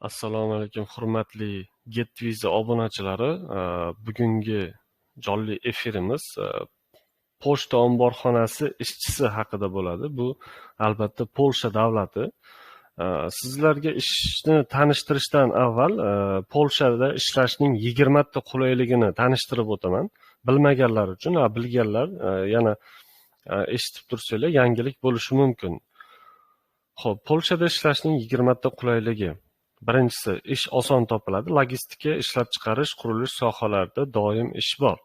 Assalomu alaykum, hurmatli GetViza obunachilari. Bugungi jonli efirimiz pochta omborxonasi ishchisi haqida bo'ladi. Bu albatta Polsha davlati. Sizlarga ishni tanishtirishdan avval Polshada ishlashning 20 ta qulayligini tanishtirib o'taman. Bilmaganlar uchun, bilganlar yana eshitib tursanglar yangilik bo'lishi mumkin. Xo'p, Polshada ishlashning 20 ta qulayligi. Birinchisi, ish oson topiladi. Logistika, ishlab chiqarish, qurilish sohalarida doim ish bor.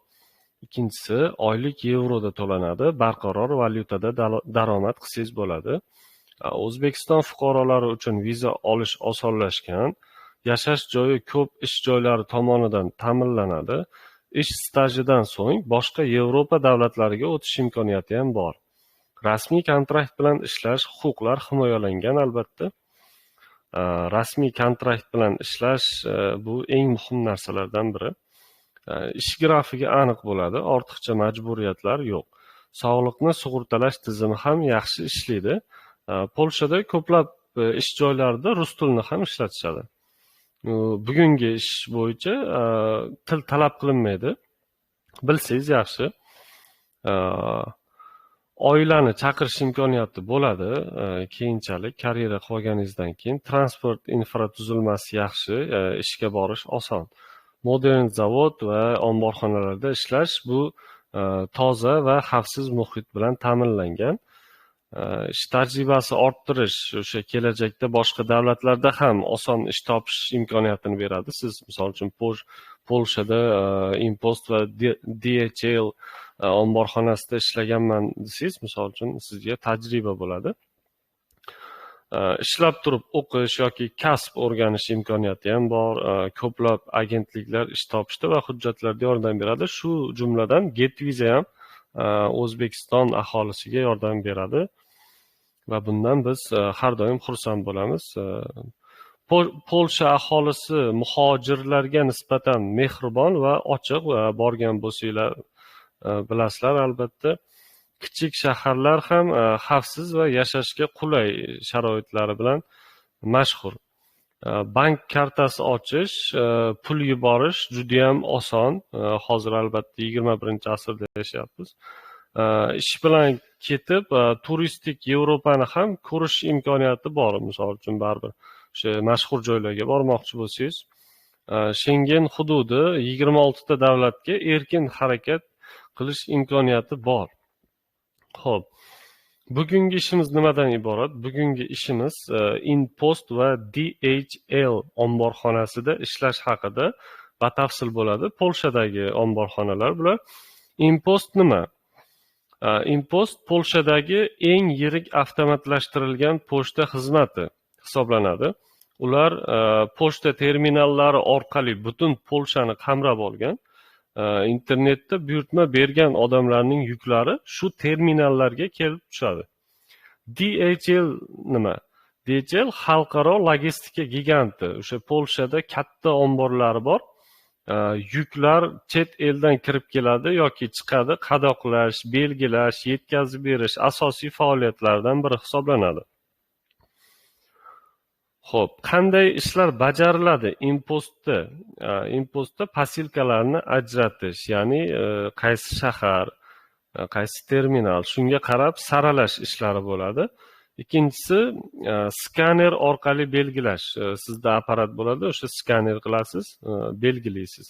Ikkinchisi, oylik yevroda to'lanadi. Barqaror valyutada daromad qilsangiz bo'ladi. O'zbekiston fuqarolari uchun viza olish osonlashgan. Yashash joyi ko'p ish joylari tomonidan ta'minlanadi. Ish stajidan so'ng boshqa Yevropa davlatlariga o'tish imkoniyati ham bor. Rasmiy kontrakt bilan ishlash huquqlar himoyalangan albatta. Rasmiy kontrakt bilan ishlash bu eng muhim narsalardan biri. Ish grafigi aniq bo'ladi, ortiqcha majburiyatlar yo'q. Sog'liqni sug'urtalash tizimi ham yaxshi ishlaydi. Polshada ko'plab ish joylarida rus tilini ham ishlatishadi. Bugungi ish bo'yicha til talab qilinmaydi. Bilsangiz yaxshi. Oilani chaqirish imkoniyati bo'ladi. Keyinchalik karyera qilganingizdan keyin transport infratuzilmasi yaxshi, ishga borish oson. Modern zavod va omborxonalarda ishlash bu toza va xavfsiz muhit bilan ta'minlangan. Ish tajribasi orttirish o'sha kelajakda boshqa davlatlarda ham oson ish topish imkoniyatini beradi. Siz misol uchun Polshada Impost va DHL omborxonasida ishlaganman desangiz, misol uchun sizga tajriba bo'ladi. Ishlab turib o'qish yoki kasb o'rganish imkoniyati ham bor. Ko'plab agentliklar ish topishda va hujjatlarda yordam beradi. Shu jumladan GetViza ham O'zbekiston aholisiga yordam beradi va bundan biz har doim xursand bo'lamiz. Polsha aholisi muhojirlarga nisbatan mehribon va ochiq. Borgan bo'lsanglar bilasizlar albatta. Kichik shaharlar ham xavfsiz va yashashga qulay sharoitlari bilan mashhur. Bank kartasi ochish, pul yuborish juda ham oson. Hozir albatta 21-asrda yashayapmiz. Ish bilan ketib turistik Yevropani ham ko'rish imkoniyati bor. Misol uchun baribir o'sha mashhur joylarga bormoqchi bo'lsangiz, Schengen hududi 26 ta davlatga erkin harakat qilish imkoniyati bor. Xo'p, bugungi ishimiz nimadan iborat? Bugungi ishimiz Impost va DHL omborxonasida ishlash haqida batafsil bo'ladi. Polshadagi omborxonalar bular. Impost nima? Impost Polshadagi eng yirik avtomatlashtirilgan pochta xizmati hisoblanadi. Ular pochta terminallari orqali butun Polshani qamrab olgan. Internetda buyurtma bergan odamlarning yuklari shu terminallarga kelib tushadi. DHL nima? DHL xalqaro logistika giganti. O'sha Polshada katta omborlari bor. Yuklar chet eldan kirib keladi yoki chiqadi. Qadoqlash, belgilash, yetkazib berish asosiy faoliyatlardan biri hisoblanadi. Xo'p, qanday ishlar bajariladi Impostda? Impostda posilkalarni ajratish, ya'ni qaysi shahar, qaysi terminal, shunga qarab saralash ishlari bo'ladi. Ikkinchisi, skaner orqali belgilash. Sizda apparat bo'ladi, o'sha skaner qilasiz, belgilaysiz.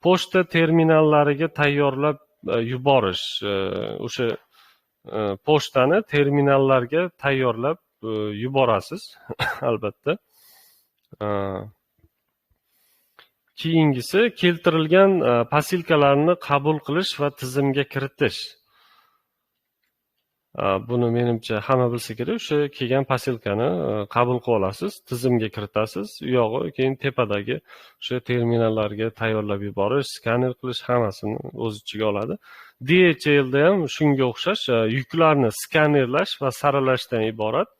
Pochta terminallariga tayyorlab yuborish. O'sha pochtani terminallarga tayyorlab yuborasiz albatta. Keyingisi keltirilgan posilkalarni qabul qilish va tizimga kiritish. Buni menimcha hamma bilsa kerak. O'sha kelgan posilkani qabul qilib olasiz, tizimga kiritasiz. U yog'i keyin tepadagi o'sha terminallarga tayyorlab yuborish, skaner qilish hammasini o'z ichiga oladi. DHL da ham shunga o'xshash yuklarni skanerlash va saralashdan iborat.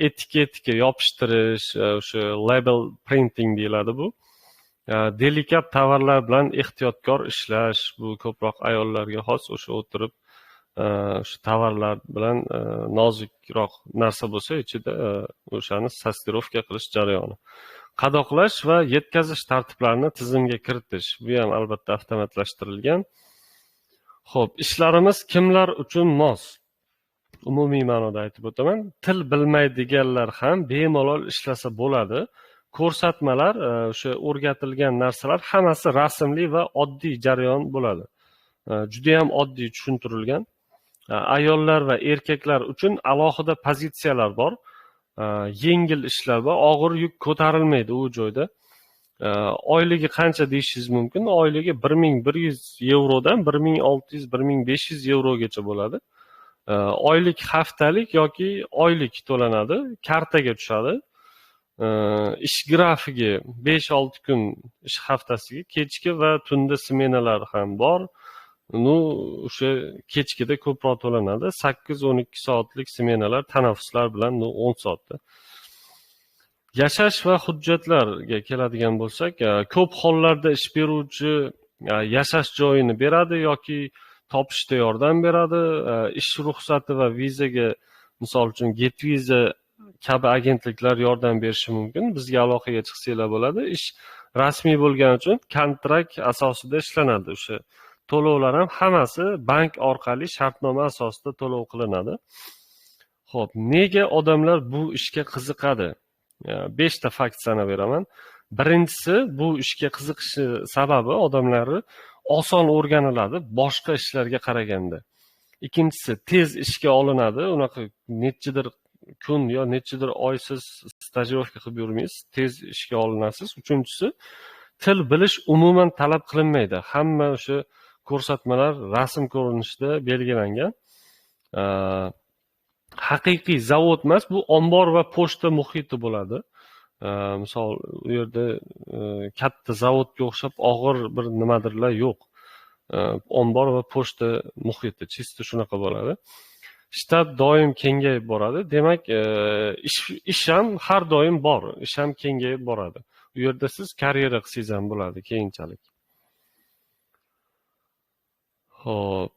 Etiketga yopishtirish, o'sha label printing deyiladi bu. Delikat tovarlar bilan ehtiyotkor ishlash, bu ko'proq ayollarga xos. O'sha o'tirib o'sha tovarlar bilan nozikroq narsa bo'lsa, ichida o'shani sostirovka qilish jarayoni. Qadoqlash va yetkazish tartiblarini tizimga kiritish. Bu ham albatta avtomatlashtirilgan. Xo'p, ishlarimiz kimlar uchun mos? Umumiy ma'noda aytib o'taman. Til bilmaydiganlar ham bemalol ishlasa bo'ladi. Ko'rsatmalar, o'sha o'rgatilgan narsalar hammasi rasmli va oddiy jarayon bo'ladi. Juda ham oddiy tushuntirilgan. Ayollar va erkaklar uchun alohida pozitsiyalar bor. Yengil ishlar va og'ir yuk ko'tarilmaydi u joyda. Oyligi qancha deyishingiz mumkin. Oyligi 1100 yevrodan 1600-1500 yevrogacha bo'ladi. Oylik, haftalik yoki oylik to'lanadi, kartaga tushadi. Ish grafigi 5-6 kun ish haftasiga, kechki va tunda smenalar ham bor. O'sha kechkida ko'proq to'lanadi. 8-12 soatlik smenalar, tanaffuslar bilan 10 soatda. Yashash va hujjatlarga keladigan bo'lsak, ko'p hollarda ish beruvchi yashash joyini beradi yoki topishda yordam beradi. Ish ruxsati va vizaga, misol uchun GetViza kabi agentliklar yordam berishi mumkin. Bizga aloqaga chiqsanglar bo'ladi. Ish rasmiy bo'lgani uchun kontrakt asosida ishlanadi. O'sha to'lovlar ham hammasi bank orqali shartnoma asosida to'lov qilinadi. Xo'p, nega odamlar bu ishga qiziqadi? 5 ta fakt sanab beraman. Birinchisi, bu ishga qiziqishi sababi odamlarni oson o'rganiladi boshqa ishlarga qaraganda. Ikkinchisi, tez ishga olinadi. Unaqa nechidir kun yo nechidir oysiz stajirovka qilib yurmaysiz, tez ishga olinasiz. Uchinchisi, til bilish umuman talab qilinmaydi. Hamma o'sha ko'rsatmalar rasm ko'rinishida belgilangan. Haqiqiy zavod emas, bu ombor va pochta muhiti bo'ladi. Misol, u yerda katta zavodga o'xshab og'ir bir nimadirlar yo'q. Ombor va pochta muhiti chista shunaqa bo'ladi. Shtat doim kengayib boradi. Demak, ish ham har doim bor, ish ham kengayib boradi. U yerda siz karyera qilsangiz ham bo'ladi keyinchalik. Xo'p,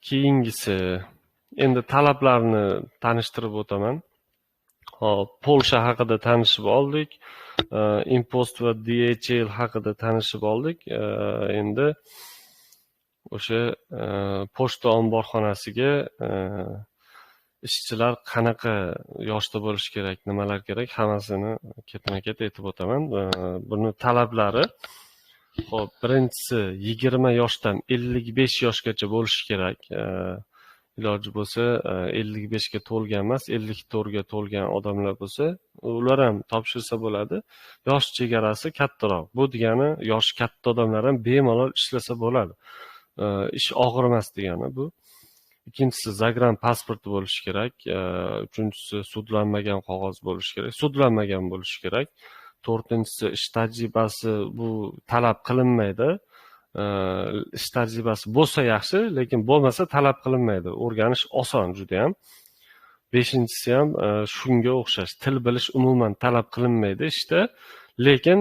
keyingisi, endi talablarni tanishtirib o'taman. Hop, Polsha haqida tanishib oldik. Impost va DHL haqida tanishib oldik. Endi o'sha pochta omborxonasiga ishchilar qanaqa yoshda bo'lishi kerak, nimalar kerak, hammasini ketma-ket aytib o'taman. Buni talablari, hop, birinchisi 20 yoshdan 55 yoshgacha bo'lishi kerak. Iloji bo'lsa 55 ga to'lgan emas, 54 ga to'lgan odamlar bo'lsa, ular ham topshirsa bo'ladi. Yosh chegarasi kattaroq. Bu degani yoshi katta odamlar ham bemalol ishlasa bo'ladi. Ish og'ir emas degani bu. Ikkinchisi, zagran pasporti bo'lishi kerak. Uchinchisi, sudlanmagan qog'oz bo'lishi kerak. Sudlanmagan bo'lishi kerak. To'rtinchisi, ish tajribasi bu talab qilinmaydi. Ish tajribasi bo'lsa yaxshi, lekin bo'lmasa talab qilinmaydi. O'rganish oson juda ham. Beshinchisi ham shunga o'xshash. Til bilish umuman talab qilinmaydi ishda, lekin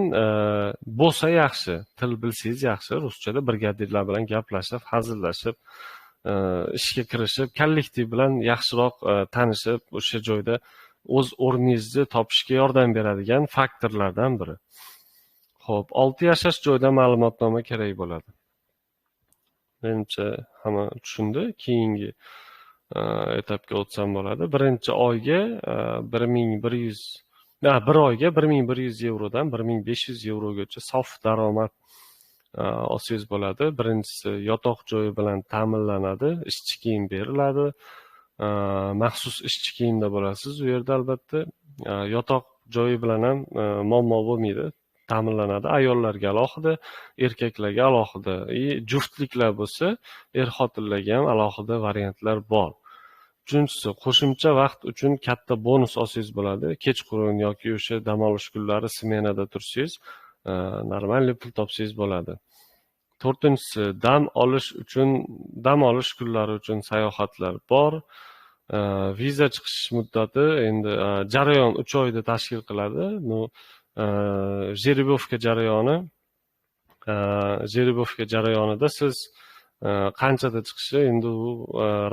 bo'lsa yaxshi. Til bilsangiz yaxshi. Ruschada brigadirlar bilan gaplashib, hazillashib, ishga kirishib, kollektiv bilan yaxshiroq tanishib, o'sha joyda o'z o'rningizni topishga yordam beradigan faktorlardan biri. Xo'p, 6 yashash joyda ma'lumotnoma kerak bo'ladi. Menimcha hamma tushundi. Keyingi etapga o'tsam bo'ladi. Birinchi oyga 1 oyga 1100 yevrodan 1500 yevrogacha sof daromad olsangiz bo'ladi. Birinchisi, yotoq joyi bilan ta'minlanadi, ishchi kiyim beriladi. Maxsus ishchi kiyimda bo'lasiz u yerda albatta. Yotoq joyi bilan ham muammo bo'lmaydi. Ta'minlanadi. Ayollarga alohida, erkaklarga alohida. Juftliklar bo'lsa, er-xotinlarga ham alohida variantlar bor. Uchinchisi, qo'shimcha vaqt uchun katta bonus olsangiz bo'ladi. Kechqurun yoki o'sha dam olish kunlari smenada tursangiz, normalniy pul topsangiz bo'ladi. To'rtinchisi, dam olish kunlari uchun sayohatlar bor. Viza chiqish muddati endi jarayon 3 oyda tashkil qiladi. Жеребовка jarayonida siz qanchada chiqishi endi u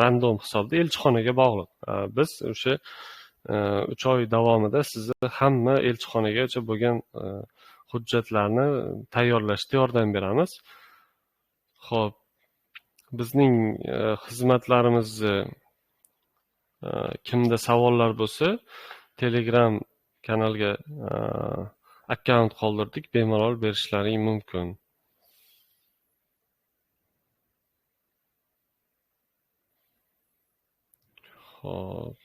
random hisobda elchixonaga bog'liq. Biz o'sha 3 oy davomida sizni hamma elchixonagacha bo'lgan hujjatlarni tayyorlashda yordam beramiz. Xo'p, bizning xizmatlarimizni kimda savollar bo'lsa, Telegram kanalga akkaunt qoldirdik, bemalol berishlaring mumkin. Xo'p.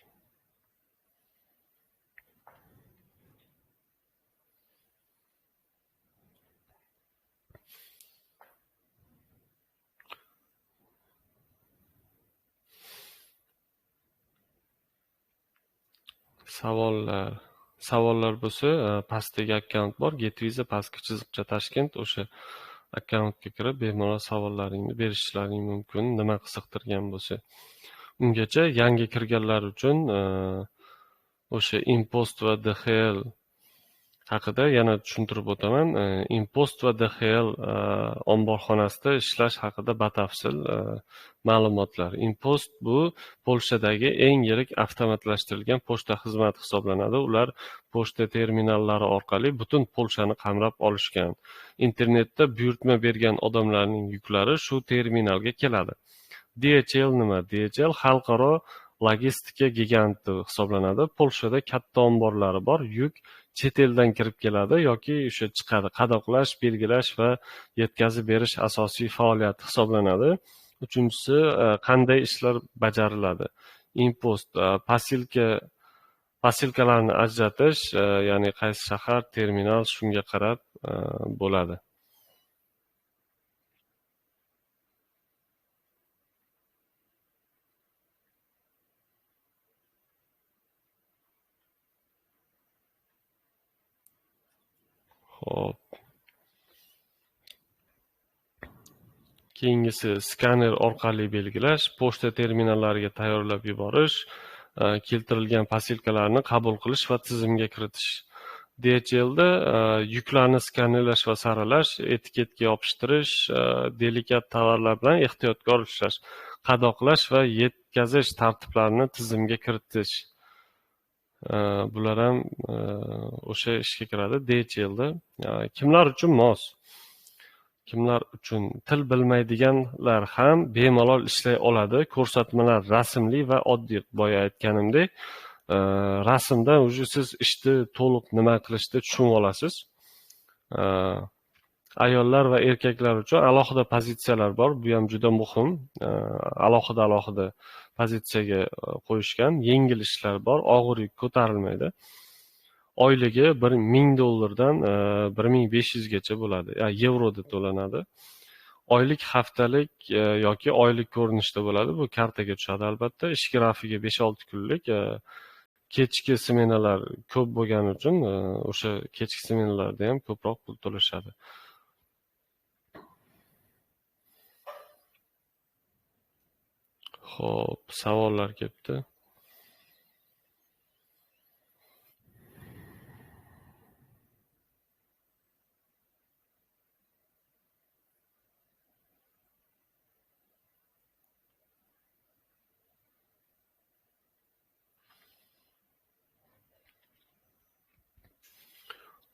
Savollar bo'lsa, pastdagi akkaunt bor, GetVisa pastki chiziqcha Toshkent, o'sha akkauntga kirib bemalol savollaringni berishlaring mumkin, nima qiziqtirgan bo'lsa. Ungacha yangi kirganlar uchun o'sha Impost va DHL haqida yana tushuntirib o'taman. Impost va DHL omborxonasida ishlash haqida batafsil ma'lumotlar. Impost bu Polshadagi eng yirik avtomatlashtirilgan pochta xizmati hisoblanadi. Ular pochta terminallari orqali butun Polshani qamrab olishgan. Internetda buyurtma bergan odamlarning yuklari shu terminalga keladi. DHL nima? DHL xalqaro logistika giganti hisoblanadi. Polshada katta omborlari bor. Yuk chet eldan kirib keladi yoki o'sha chiqadi. Qadoqlash, belgilash va yetkazib berish asosiy faoliyat hisoblanadi. Uchinchisi, qanday ishlar bajariladi? Impost, posilkalarni ajratish, ya'ni qaysi shahar, terminal shunga qarab bo'ladi. Xo'p. Keyingisi skaner orqali belgilash, pochta terminallariga tayyorlab yuborish, keltirilgan posilkalarni qabul qilish va tizimga kiritish. DHLda yuklarni skanerlash va saralash, etiketga yopishtirish, delikat tovarlar bilan ehtiyotkor ishlash, qadoqlash va yetkazish tartiblarini tizimga kiritish. Bular ham o'sha ishga kiradi DHLda. Kimlar uchun mos? Kimlar uchun? Til bilmaydiganlar ham bemalol ishlay oladi. Ko'rsatmalar rasmli va oddiy. Boya aytganimdek, rasmdan уже siz ishni to'liq nima qilishni tushunib olasiz. Ayollar va erkaklar uchun alohida pozitsiyalar bor. Bu ham juda muhim. Alohida pozitsiyaga qo'yishgan. Yengil ishlar bor, og'ir yuk ko'tarilmaydi. Oyligi $1000 $1500 gacha bo'ladi. Yevroda to'lanadi. Oylik, haftalik yoki oylik ko'rinishda bo'ladi. Bu kartaga tushadi albatta. Ish grafiga 5-6 kunlik. Kechki smenalar ko'p bo'lgani uchun o'sha kechki smenalarda ham ko'proq pul to'lashadi. Xo'p, savollar kelibdi.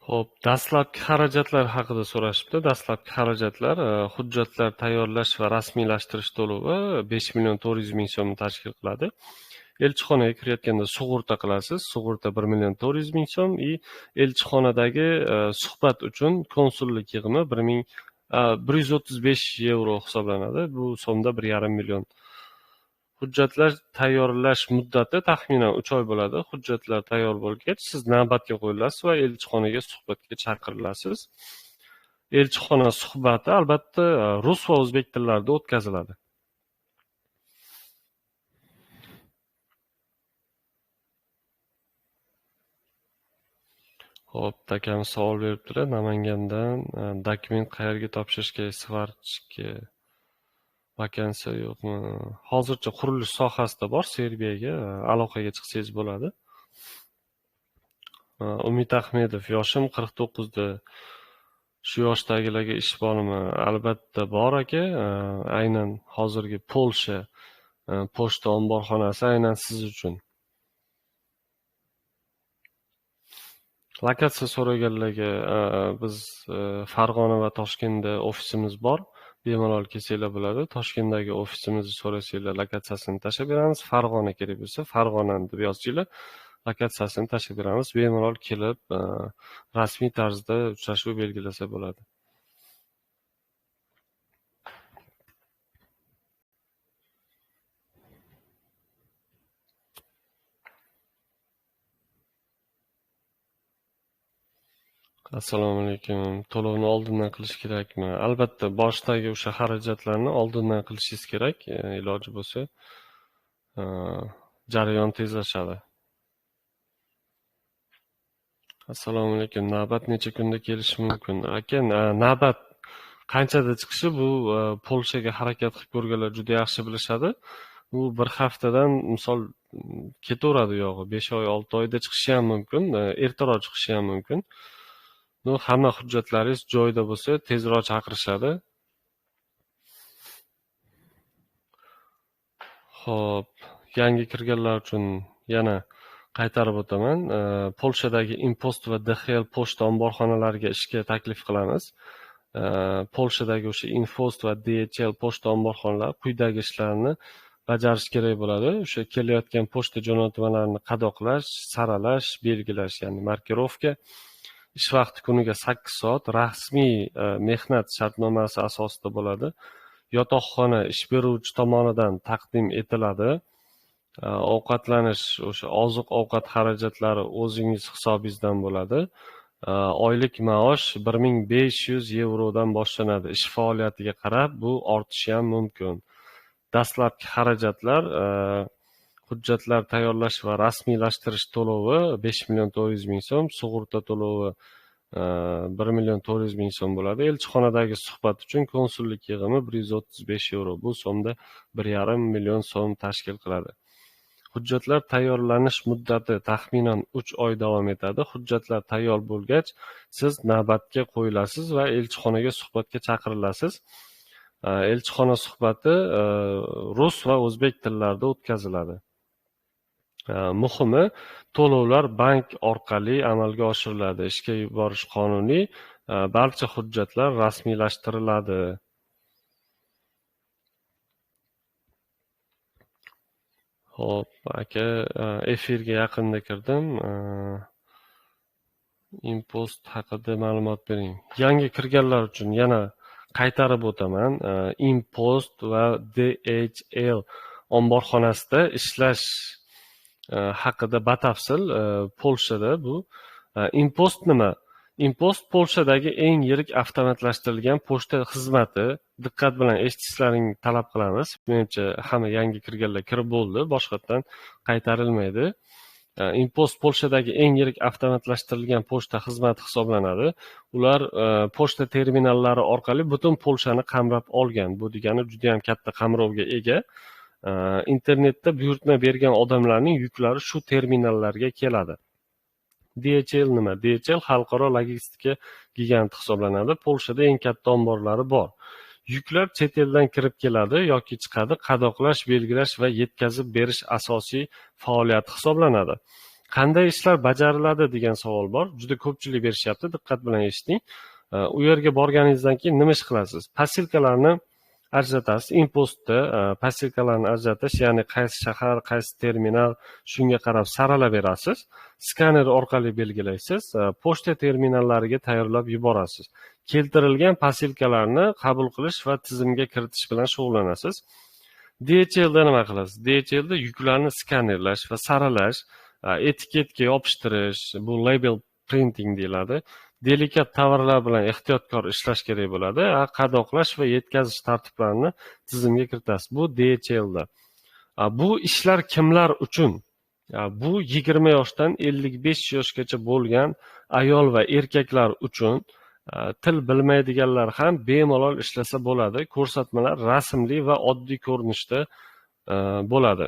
Xo'p, dastlabki xarajatlar haqida so'rashibdi. Dastlabki xarajatlar hujjatlar tayyorlash va rasmiylashtirish to'lovi 5,400,000 so'mni tashkil qiladi. Elchixonaga kirayotganda sug'urta qilasiz. Sug'urta 1,400,000 so'm. Elchixonadagi suhbat uchun konsullik yig'imi 135 yevro hisoblanadi. Bu so'mda 1,5 million. Hujjatlar tayyorlash muddati taxminan 3 oy bo'ladi. Hujjatlar tayyor bo'lgach, siz navbatga qo'yilasiz va elchixonaga suhbatga chaqirilasiz. Elchixona suhbati albatta rus va o'zbek tillarida o'tkaziladi. Xo'p, takamiz savol beribdilar. Namangandan dokument qayerga topshirish kerak? Svarchga vakansiya yo'qmi? Hozircha qurilish sohasida bor. Serbiyaga aloqaga chiqsangiz bo'ladi. Umid Ahmedov, yoshim 49 da. Shu yoshdagilarga ish bormi? Albatta bor aka. Aynan hozirgi Polsha pochta omborxonasi aynan siz uchun. Lokatsiya so'raganlarga biz Farg'ona va Toshkentda ofisimiz bor. Bemalol kelsanglar bo'ladi. Toshkentdagi ofisimizni so'rasanglar, lokatsiyasini tashlab beramiz. Farg'ona kerak bo'lsa, Farg'onani deb yozinglar. Lokatsiyasini tashlab beramiz. Bemalol kelib, rasmiy tarzda uchrashuv belgilasa bo'ladi. Assalomu alaykum. To'lovni oldindan qilish kerakmi? Albatta, boshdagi o'sha xarajatlarni oldindan qilishingiz kerak. Iloji bo'lsa, jarayon tezlashadi. Assalomu alaykum. Navbat necha kunda kelishi mumkin? Aka, navbat qanchada chiqishi bu Polshaga harakat qilib ko'rganlar juda yaxshi bilishadi. Bu bir haftadan misol ketaveradi yog'i. 5 oy, 6 oyda chiqishi ham mumkin, ertaroq chiqishi ham mumkin. Hamma hujjatlaringiz joyida bo'lsa, tezroq chaqirishadi. Xo'p, yangi kirganlar uchun yana qaytarib o'taman. Polshadagi Impost va DHL pochta omborxonalariga ishga taklif qilamiz. Polshadagi o'sha Impost va DHL pochta omborxonalari quyidagi ishlarni bajarish kerak bo'ladi. O'sha kelayotgan pochta jo'natmalarini qadoqlash, saralash, belgilash, ya'ni markirovka. Ish vaqti kuniga 8 soat rasmiy mehnat shartnomasi asosida bo'ladi. Yotoqxona ish beruvchi tomonidan taqdim etiladi. Ovqatlanish, o'sha oziq-ovqat xarajatlari o'zingiz hisobingizdan bo'ladi. Oylik maosh 1500 yevrodan boshlanadi. Ish faoliyatiga qarab bu ortishi ham mumkin. Dastlabki xarajatlar hujjatlar tayyorlash va rasmiylashtirish to'lovi 5.400.000 so'm, sug'urta to'lovi 1.400.000 so'm bo'ladi. Elchixonadagi suhbat uchun konsullik yig'imi 135 yevro. Bu so'mda 1,5 million so'm tashkil qiladi. Hujjatlar tayyorlanish muddati taxminan 3 oy davom etadi. Hujjatlar tayyor bo'lgach, siz navbatga qo'yilasiz va elchixonaga suhbatga chaqirilasiz. Elchixona suhbati rus va o'zbek tillarida o'tkaziladi. Muhimi, to'lovlar bank orqali amalga oshiriladi. Ishga yuborish qonuniy, barcha hujjatlar rasmiylashtiriladi. Xo'p, aka, efirga yaqinda kirdim. Impost haqida ma'lumot bering. Yangi kirganlar uchun yana qaytarib o'taman. Impost va DHL omborxonasida ishlash haqida batafsil Polshada bu. Impost nima? Impost Polshadagi eng yirik avtomatlashtirilgan pochta xizmati. Diqqat bilan eshitishlaringni talab qilamiz. Menimcha hamma yangi kirganlar kirib bo'ldi, boshqatdan qaytarilmaydi. Impost Polshadagi eng yirik avtomatlashtirilgan pochta xizmati hisoblanadi. Ular pochta terminallari orqali butun Polshani qamrab olgan. Bu degani juda ham katta qamrovga ega. Internetda buyurtma bergan odamlarning yuklari shu terminallarga keladi. DHL nima? DHL xalqaro logistika giganti hisoblanadi. Polshada eng katta omborlari bor. Yuklar chet eldan kirib keladi yoki chiqadi. Qadoqlash, belgilash va yetkazib berish asosiy faoliyat hisoblanadi. Qanday ishlar bajariladi degan savol bor. Juda ko'pchilik berishyapti. Diqqat bilan eshiting. U yerga borganingizdan keyin nima ish qilasiz? Posilkalarni ajratasiz. Impostda posilkalarni ajratish, ya'ni qaysi shahar, qaysi terminal, shunga qarab saralab berasiz. Skaner orqali belgilaysiz. Pochta terminallariga tayyorlab yuborasiz. Keltirilgan posilkalarni qabul qilish va tizimga kiritish bilan shug'ullanasiz. DHLda nima qilasiz? DHLda yuklarni skanerlash va saralash, etiketga yopishtirish, bu label printing deyiladi. Delikat tovarlar bilan ehtiyotkor ishlash kerak bo'ladi. Qadoqlash va yetkazish tartiblarini tizimga kiritasiz. Bu DHLda. Bu ishlar kimlar uchun? Bu 20 yoshdan 55 yoshgacha bo'lgan ayol va erkaklar uchun. Til bilmaydiganlar ham bemalol ishlasa bo'ladi. Ko'rsatmalar rasmli va oddiy ko'rinishda bo'ladi.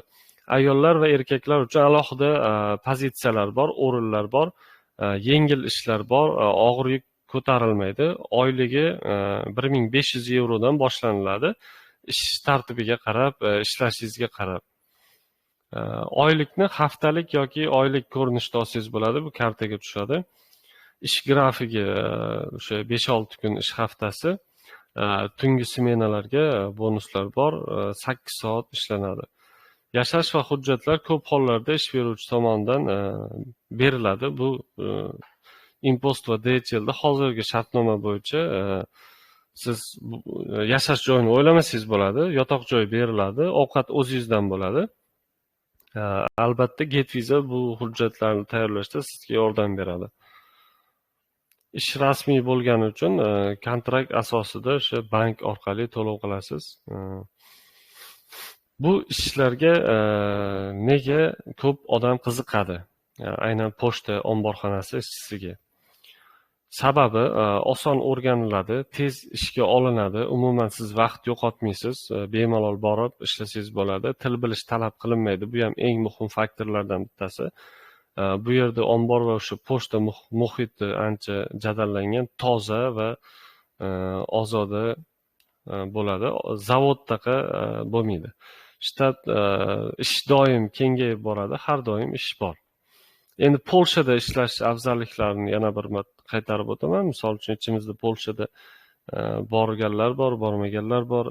Ayollar va erkaklar uchun alohida pozitsiyalar bor, o'rinlar bor. Yengil ishlar bor, og'ir yuk ko'tarilmaydi. Oyligi 1500 yevrodan boshlaniladi. Ish tartibiga qarab, ishlashingizga qarab. Oylikni haftalik yoki oylik ko'rinishda olsangiz bo'ladi, bu kartaga tushadi. Ish grafigi o'sha 5-6 kun ish haftasi, tungi smenalarga bonuslar bor, 8 soat ishlanadi. Yashash va hujjatlar ko'p hollarda ish beruvchi tomonidan beriladi. Bu Impost va DHLda hozirgi shartnoma bo'yicha siz yashash joyini o'ylamasangiz bo'ladi, yotoq joy beriladi, ovqat o'zingizdan bo'ladi. Albatta GetViza bu hujjatlarni tayyorlashda sizga yordam beradi. Ish rasmiy bo'lgani uchun kontrakt asosida o'sha bank orqali to'lov qilasiz. Bu ishlarga nega ko'p odam qiziqadi? Aynan pochta omborxonasi ishchisiga. Sababi oson o'rganiladi, tez ishga olinadi, umuman siz vaqt yo'qotmaysiz, bemalol borib ishlasangiz bo'ladi. Til bilish talab qilinmaydi. Bu ham eng muhim faktorlardan bittasi. Bu yerda ombor va o'sha pochta muhiti ancha jadallangan, toza va ozoda bo'ladi. Zavoddaqa bo'lmaydi. Shtat ish doim kengayib boradi, har doim ish bor. Endi Polshada ishlash afzalliklarini yana bir marta qaytarib o'taman. Misol uchun ichimizda Polshada borganlar bor, bormaganlar bor.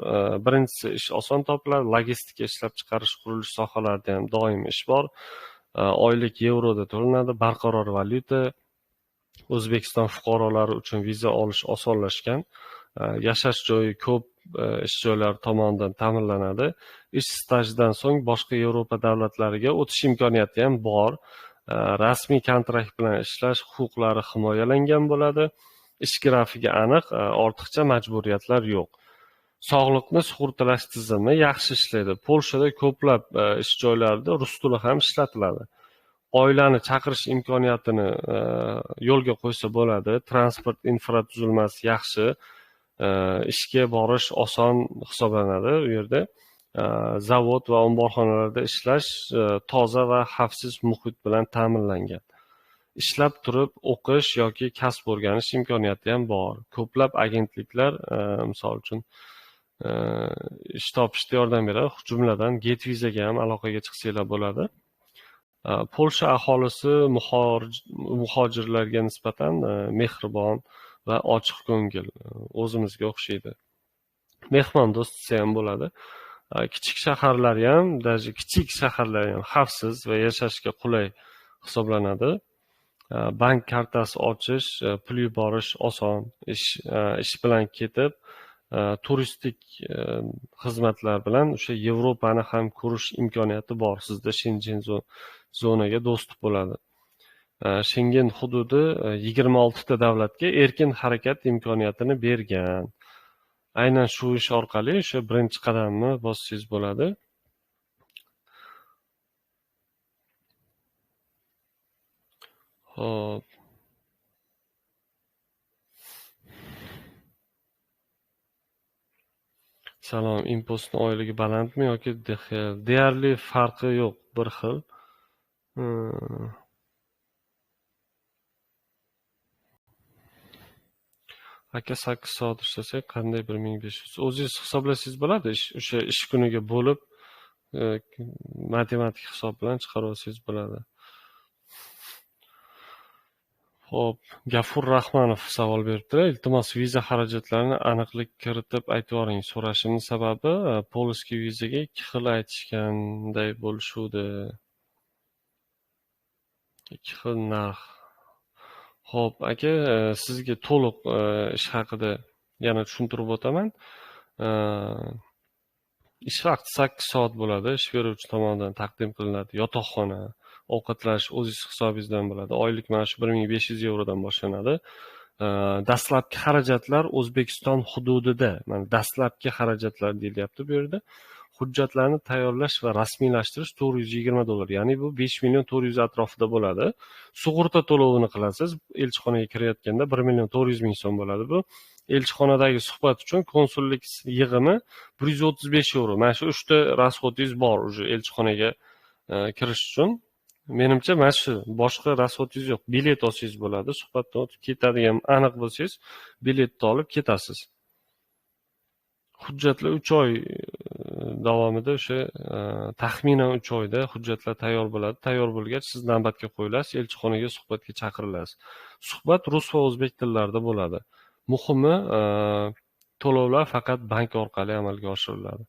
Birinchisi ish oson topiladi, logistika, ishlab chiqarish, qurilish sohalarida ham doim ish bor. Oylik yevroda to'lanadi, barqaror valyuta. O'zbekiston fuqarolari uchun viza olish osonlashgan. Yashash joyi ko'p ish joylari tomonidan ta'minlanadi. Ish stajidan so'ng boshqa Yevropa davlatlariga o'tish imkoniyati ham bor. Rasmiy kontrakt bilan ishlash huquqlari himoyalangan bo'ladi. Ish grafigi aniq, ortiqcha majburiyatlar yo'q. Sog'liqni sug'urtalash tizimi yaxshi ishlaydi. Polshada ko'plab ish joylarida rus tili ham ishlatiladi. Oilani chaqirish imkoniyatini yo'lga qo'ysa bo'ladi. Transport infratuzilmasi yaxshi, ishga borish oson hisoblanadi. U yerda zavod va omborxonalarda ishlash toza va xavfsiz muhit bilan ta'minlangan. Ishlab turib o'qish yoki kasb o'rganish imkoniyati ham bor. Ko'plab agentliklar misol uchun ish topishda yordam beradi. Jumladan GetVizaga ham aloqaga chiqsanglar bo'ladi. Polsha aholisi muhojirlarga nisbatan mehribon va ochiq ko'ngil, o'zimizga o'xshaydi. Mehmondo'st desa ham bo'ladi. Kichik shaharlar ham, даже kichik shaharlar ham xavfsiz va yashashga qulay hisoblanadi. Bank kartasi ochish, pul yuborish oson, ish bilan ketib, turistik xizmatlar bilan o'sha Yevropani ham ko'rish imkoniyati bor. Sizda Shengen zonaga dostуп bo'ladi. Shengen hududi 26 ta davlatga erkin harakat imkoniyatini bergan. Aynan shu ish orqali o'sha birinchi qadamni bossangiz bo'ladi. Xo'p. Salom, Impostning oyligi balandmi yoki DHL? Deyarli farqi yo'q, bir xil. Aka 8 soat ishlasak, qanday 1500? O'zingiz hisoblasangiz bo'ladi. O'sha ish kuniga bo'lib matematik hisob bilan chiqarib olsangiz bo'ladi. Xo'p, Gafur Rahmanov savol beribdi. Iltimos, viza xarajatlarini aniqlik kiritib aytib yuboring. So'rashimning sababi polskiy vizaga 2 xil aytishganday bo'lishuvdi. 2 xil narx. Xo'p, aka, sizga to'liq ish haqida yana tushuntirib o'taman. Ish vaqti 8 soat bo'ladi. Ish beruvchi tomonidan taqdim qilinadi. Yotoqxona, ovqatlanish o'zingiz hisobingizdan bo'ladi. Oylik maosh 1500 yevrodan boshlanadi. Dastlabki xarajatlar O'zbekiston hududida, mana dastlabki xarajatlar deyilyapti bu yerda. Hujjatlarni tayyorlash va rasmiylashtirish $420, ya'ni bu 5 million 400 atrofida bo'ladi. Sug'urta to'lovini qilasiz. Elchixonaga kirayotganda 1 million 400 ming so'm bo'ladi bu. Elchixonadagi suhbat uchun konsullik yig'imi 135 yevro. Mana shu 3 ta rasxodingiz bor o'sha elchixonaga kirish uchun. Menimcha mana shu, boshqa rasvotingiz yo'q. Bilet olsangiz bo'ladi, suhbatdan o'tib ketadigan aniq bo'lsangiz, biletni olib ketasiz. Hujjatlar 3 oy davomida o'sha taxminan 3 oyda hujjatlar tayyor bo'ladi. Tayyor bo'lgach, siz navbatga qo'yilasiz, elchixonaga suhbatga chaqirilasiz. Suhbat rus va o'zbek tillarida bo'ladi. Muhimi, to'lovlar faqat bank orqali amalga oshiriladi.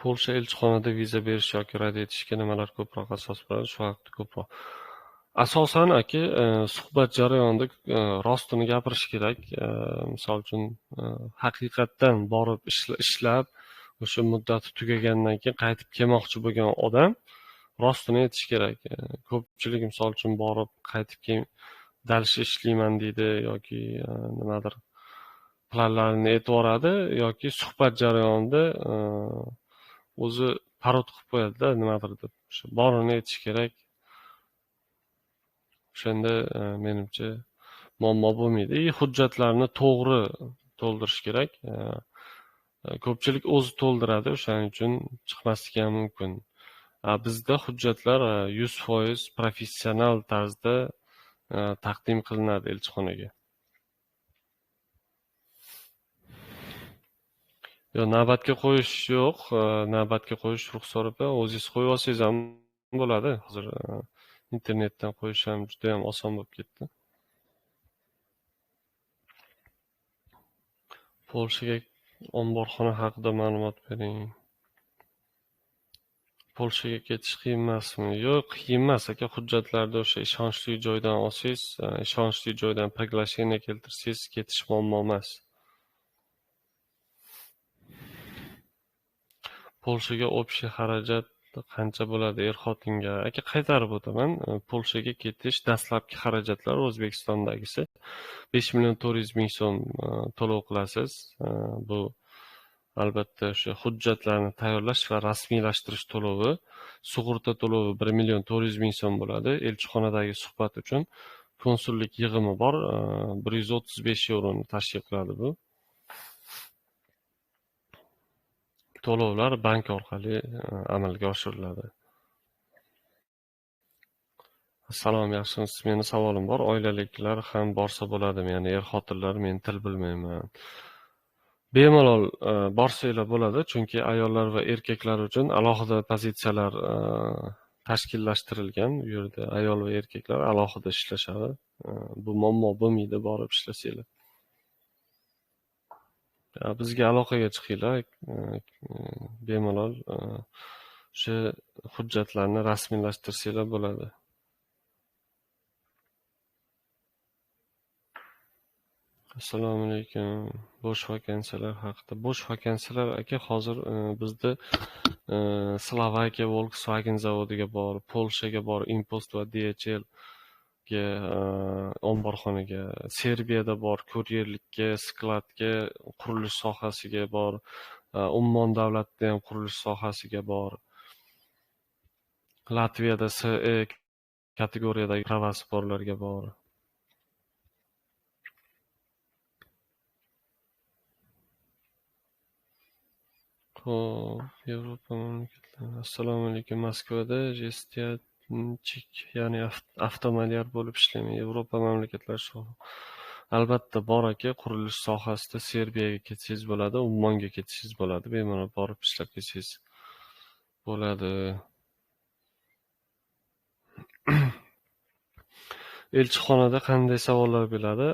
Polsha elchixonada viza berish yoki rad etishga nimalar ko'proq asos bo'ladi? Shu haqida ko'proq. Asosan suhbat jarayonida rostini gapirish kerak. Misol uchun haqiqatdan borib ishlab, o'sha muddati tugagandan keyin qaytib kelmoqchi bo'lgan odam rostini aytish kerak. Ko'pchilik misol uchun borib qaytib keyin dalsh ishlayman deydi yoki nimadir planlarini aytib yuboradi yoki suhbat jarayonida o'zi parod qilib qo'yadi-da nimadir deb. O'sha borini aytish kerak. O'shanda menimcha muammo bo'lmaydi. Hujjatlarni to'g'ri to'ldirish kerak. Ko'pchilik o'zi to'ldiradi, o'shaning uchun chiqmasligi ham mumkin. Bizda hujjatlar 100% professional tarzda taqdim qilinadi elchixonaga. Yo'q, navbatga qo'yish yo'q. Navbatga qo'yish ruxsat epa, o'zingiz qo'yib olsangiz ham bo'ladi. Hozir internetdan qo'yish ham juda ham oson bo'lib ketdi. Polshaga omborxona haqida ma'lumot bering. Polshaga ketish qiyin emasmi? Yo'q, qiyin emas aka. Hujjatlarni o'sha ishonchli joydan olsangiz, ishonchli joydan приглашение keltirsangiz, ketish muammo emas. Polshaga общий xarajat qancha bo'ladi er-xotinga? Aka, qaytarib o'taman. Polshaga ketish dastlabki xarajatlar O'zbekistondagisi 5.400.000 so'm to'lov qilasiz. Bu albatta o'sha hujjatlarni tayyorlash va rasmiylashtirish to'lovi, sug'urta to'lovi 1.400.000 so'm bo'ladi. Elchixonadagi suhbat uchun konsullik yig'imi bor, 135 yevroni tashkil qiladi bu. To'lovlar bank orqali amalga oshiriladi. Assalom, yaxshimisiz? Meni savolim bor. Oilaliklar ham borsa bo'ladimi? Ya'ni er-xotinlar, men til bilmayman. Bemalol borsanglar bo'ladi, chunki ayollar va erkaklar uchun alohida pozitsiyalar tashkillashtirilgan. Bu yerda ayol va erkaklar alohida ishlashadi. Bu muammo bo'lmaydi, borib ishlasanglar. Bizga aloqaga chiqinglar, bemalol o'sha hujjatlarni rasmiylashtirsanglar bo'ladi. Assalomu alaykum. Bo'sh vakansiyalar haqida. Bo'sh vakansiyalar aka, hozir bizda Slovakiya Volkswagen zavodiga bor, Polshaga bor, Impost va DHL ga omborxonaga, Serbiyada bor, kuryerlikka, skladga, qurilish sohasiga bor, Ummon davlatida ham qurilish sohasiga bor. Latviyada SE kategoriyadagi pravasi borlarga bor. Yevropa mamlakatlari. Assalomu alaykum. Moskvada jestyatchik, ya'ni avtomalyar bo'lib ishlayman. Yevropa mamlakatlari shu. Albatta bor aka, qurilish sohasida Serbiyaga ketsangiz bo'ladi, Ummonga ketishingiz bo'ladi. Bemalol borib ishlab ketsangiz bo'ladi. Elchixonada qanday savollar bo'ladi?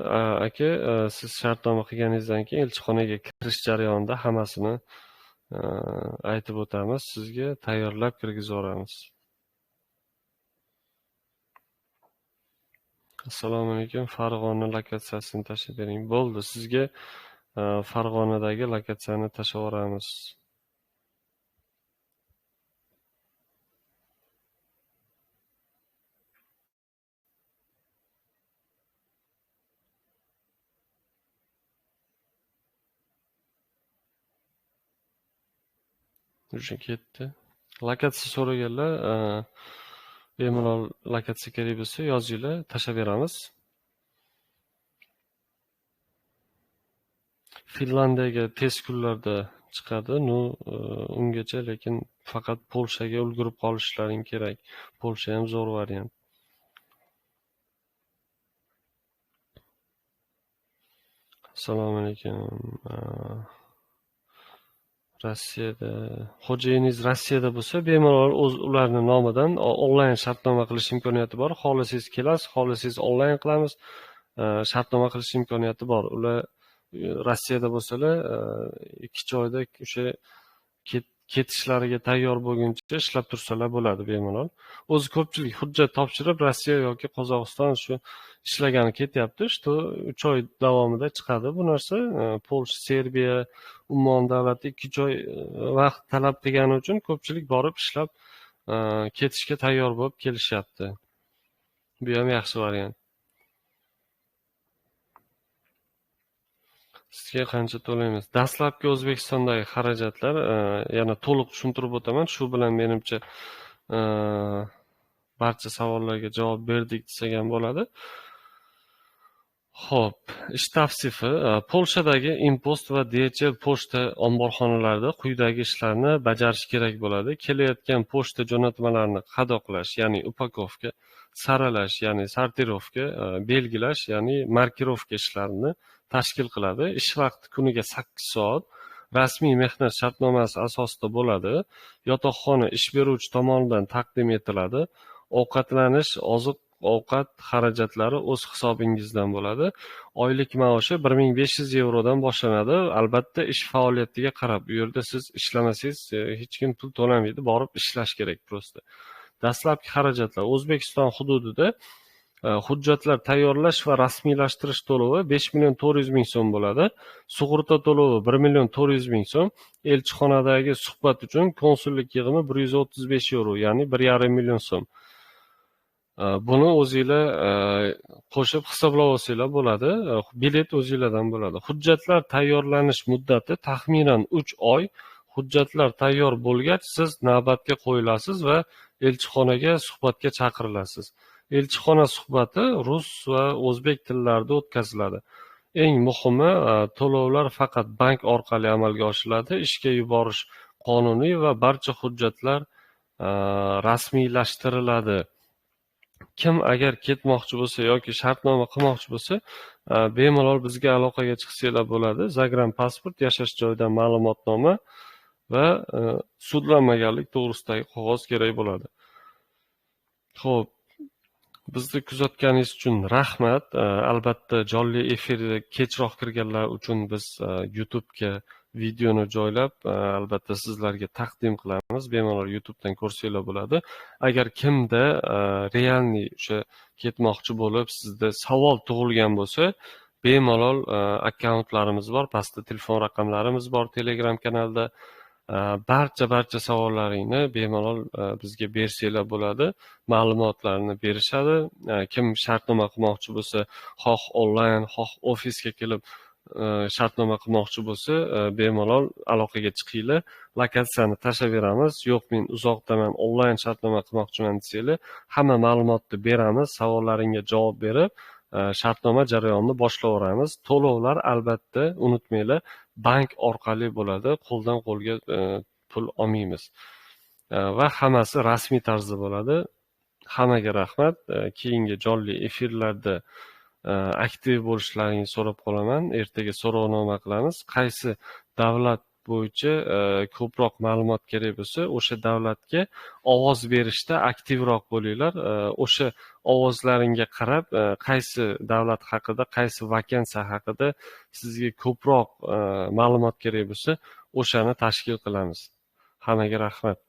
Aka, siz shartnoma qilganingizdan keyin elchixonaga kirish jarayonida hammasini aytib o'tamiz. Sizga tayyorlab kirgizib yuboramiz. Assalomu alaykum. Farg'ona lokatsiyasini tashlab bering. Bo'ldi, sizga Farg'onadagi lokatsiyani tashlab yuboramiz. Уже ketdi. Lokatsiya so'raganlar, bemalol lokatsiya kerak bo'lsa yozinglar, tashlab beramiz. Finlandiyaga tez kunlarda chiqadi. Ungacha lekin faqat Polshaga ulgurib qolishlaring kerak. Polsha ham zo'r variant. Assalomu alaykum. Rossiyada xo'jayiningiz Rossiyada bo'lsa, bemalol ularning nomidan onlayn shartnoma qilish imkoniyati bor. Xohlasangiz kelasiz, xohlasangiz onlayn qilamiz. Shartnoma qilish imkoniyati bor. Ular Rossiyada bo'lsalar, 2 oyda o'sha ketishlariga tayyor bo'lguncha ishlab tursalar bo'ladi bemalol. O'zi ko'pchilik hujjat topshirib Rossiya yoki Qozog'iston shu ishlagani ketyapti. 3 oy davomida chiqadi bu narsa. Polsha, Serbiya, Ummon davlati 2 oy vaqt talab qilgani uchun ko'pchilik borib ishlab ketishga tayyor bo'lib kelishyapti. Bu ham yaxshi variant. Sizga qancha to'laymiz? Dastlabki O'zbekistondagi xarajatlar, yana to'liq tushuntirib o'taman. Shu bilan menimcha barcha savollarga javob berdik desak ham bo'ladi. Xo'p, ish tavsifi. Polshadagi Impost va DHL pochta omborxonalarida quyidagi ishlarni bajarish kerak bo'ladi. Kelayotgan pochta jo'natmalarini qadoqlash, ya'ni upakovka, saralash, ya'ni sortirovka, belgilash, ya'ni markirovka ishlarini tashkil qiladi. Ish vaqti kuniga 8 soat. Rasmiy mehnat shartnomasi asosida bo'ladi. Yotoqxona ish beruvchi tomonidan taqdim etiladi. Ovqatlanish, oziq-ovqat xarajatlari o'z hisobingizdan bo'ladi. Oylik maoshi 1500 yevrodan boshlanadi. Albatta ish faoliyatiga qarab. Bu yerda siz ishlamasangiz hech kim pul to'lamaydi, borib ishlash kerak prosta. Dastlabki xarajatlar O'zbekiston hududida hujjatlar tayyorlash va rasmiylashtirish to'lovi 5.400.000 so'm bo'ladi. Sug'urta to'lovi 1.400.000 so'm. Elchixonadagi suhbat uchun konsullik yig'imi 135 yevro, ya'ni 1,5 million so'm. Buni o'zingizlar qo'shib hisoblab olsanglar bo'ladi. Bilet o'zingizlardan bo'ladi. Hujjatlar tayyorlanish muddati taxminan 3 oy. Hujjatlar tayyor bo'lgach, siz navbatga qo'yilasiz va elchixonaga suhbatga chaqirilasiz. Elchixona suhbati rus va o'zbek tillarida o'tkaziladi. Eng muhimi, to'lovlar faqat bank orqali amalga oshiriladi. Ishga yuborish qonuniy va barcha hujjatlar rasmiylashtiriladi. Kim agar ketmoqchi bo'lsa yoki shartnoma qilmoqchi bo'lsa, bemalol bizga aloqaga chiqsanglar bo'ladi. Zagram pasport, yashash joyidan ma'lumotnoma va sudlanmaganlik to'g'risidagi qog'oz kerak bo'ladi. Xo'p, bizni kuzatganingiz uchun rahmat. Albatta jonli efirga kechroq kirganlar uchun biz YouTube'ga videoni joylab, albatta sizlarga taqdim qilamiz. Bemalol YouTube'dan ko'rsanglar bo'ladi. Agar kimda realniy o'sha ketmoqchi bo'lib, sizda savol tug'ilgan bo'lsa, bemalol akkauntlarimiz bor, pastda telefon raqamlarimiz bor, Telegram kanalda. Barcha savollaringni bemalol bizga bersanglar bo'ladi. Ma'lumotlarni berishadi. Kim shartnoma qilmoqchi bo'lsa, xoh onlayn, xoh ofisga kelib shartnoma qilmoqchi bo'lsa, bemalol aloqaga chiqinglar. Lokatsiyani tashlaveramiz. Yo'q, men uzoqdaman, onlayn shartnoma qilmoqchiman desanglar, hamma ma'lumotni beramiz. Savollaringga javob berib, shartnoma jarayonini boshlaveramiz. To'lovlar albatta unutmanglar, bank orqali bo'ladi. Qo'ldan qo'lga pul olmaymiz. Va hammasi rasmiy tarzda bo'ladi. Hammaga rahmat. Keyingi jonli efirlarda aktiv bo'lishlaringizni so'rab qolaman. Ertaga so'rovnoma qilamiz. Qaysi davlat bo'yicha ko'proq ma'lumot kerak bo'lsa, o'sha davlatga ovoz berishda aktivroq bo'linglar. O'sha ovozlaringga qarab, qaysi davlat haqida, qaysi vakansiya haqida sizga ko'proq ma'lumot kerak bo'lsa, o'shani tashkil qilamiz. Hammaga rahmat.